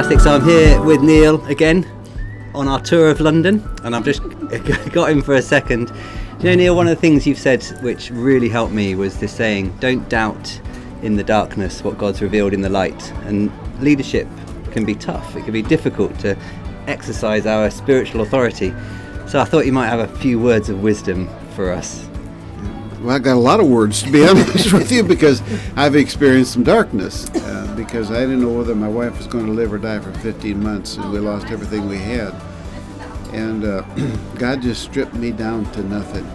Fantastic. So I'm here with Neil again on our tour of London, and I've just got him for a second. You know, Neil, one of the things you've said which really helped me was this saying, don't doubt in the darkness what God's revealed in the light. And leadership can be tough. It can be difficult to exercise our spiritual authority. So I thought you might have a few words of wisdom for us. Well, I got a lot of words, to be honest with you, because I've experienced some darkness. Because I didn't know whether my wife was going to live or die for 15 months, and we lost everything we had. And God just stripped me down to nothing.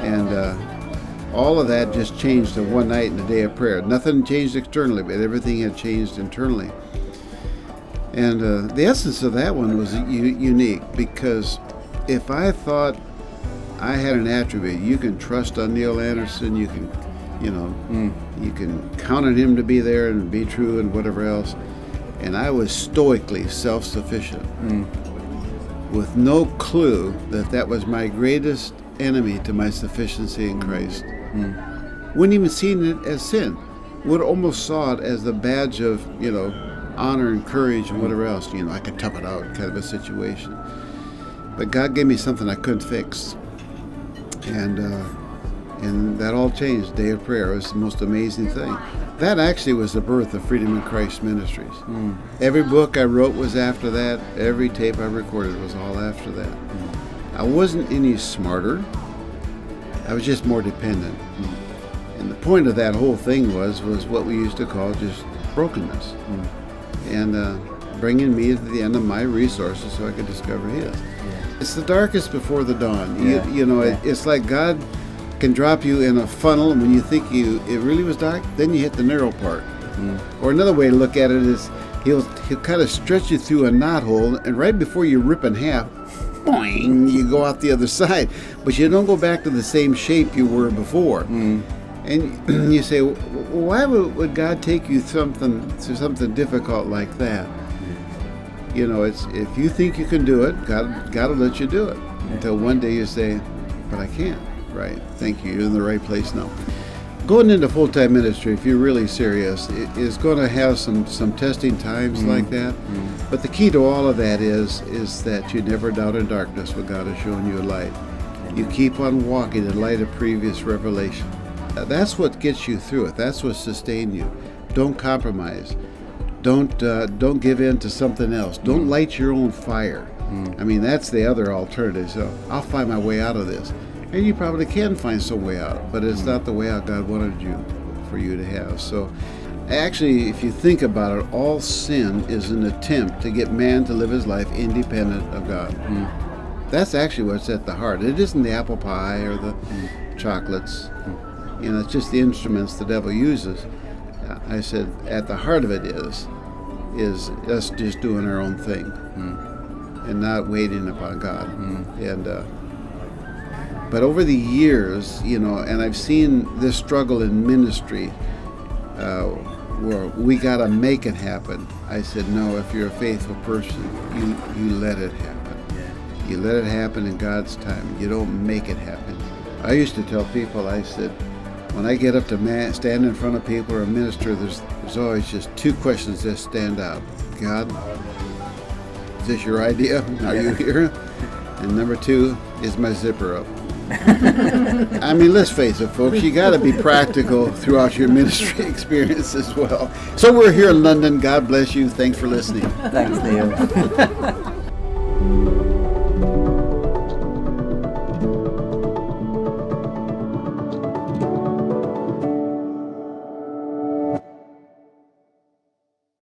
And all of that just changed in one night in a day of prayer. Nothing changed externally, but everything had changed internally. And the essence of that one was unique, because if I thought I had an attribute, you can trust on Neil Anderson, you can, you can count on him to be there and be true and whatever else. And I was stoically self-sufficient with no clue that that was my greatest enemy to my sufficiency in Christ. Wouldn't even seen it as sin. Would almost saw it as the badge of, honor and courage and whatever else. I could tough it out kind of a situation. But God gave me something I couldn't fix. And that all changed. Day of prayer. It was the most amazing thing. That actually was the birth of Freedom in Christ Ministries. Every book I wrote was after that. Every tape I recorded was all after that. I wasn't any smarter. I was just more dependent. And the point of that whole thing was what we used to call just brokenness. And bringing me to the end of my resources so I could discover His. It's the darkest before the dawn. It's like God can drop you in a funnel, and when you think it really was dark, then you hit the narrow part. Or another way to look at it is he'll kind of stretch you through a knothole, and right before you rip in half, boing, you go out the other side. But you don't go back to the same shape you were before. And you say, why would God take you through something difficult like that? It's if you think you can do it, God will let you do it. Until one day you say, but I can't. Right. Thank you. You're in the right place now. Going into full-time ministry, if you're really serious, it is going to have some testing times like that. But the key to all of that is that you never doubt in darkness what God has shown you in light. You keep on walking in light of previous revelation. That's what gets you through it. That's what sustains you. Don't compromise. Don't give in to something else. Don't light your own fire. I mean, that's the other alternative. So I'll find my way out of this. And you probably can find some way out, but it's not the way out God wanted for you to have. So actually, if you think about it, all sin is an attempt to get man to live his life independent of God. That's actually what's at the heart. It isn't the apple pie or the chocolates. It's just the instruments the devil uses. I said, at the heart of it is us just doing our own thing and not waiting upon God. But over the years, and I've seen this struggle in ministry where we got to make it happen. I said, no, if you're a faithful person, you let it happen. You let it happen in God's time. You don't make it happen. I used to tell people, I said, when I get up to stand in front of people or minister, there's always just two questions that stand out. God, is this your idea? Are you here? And number two, is my zipper up? I mean, let's face it, folks, you got to be practical throughout your ministry experience as well. So we're here in London. God bless you. Thanks for listening. Thanks, Neil.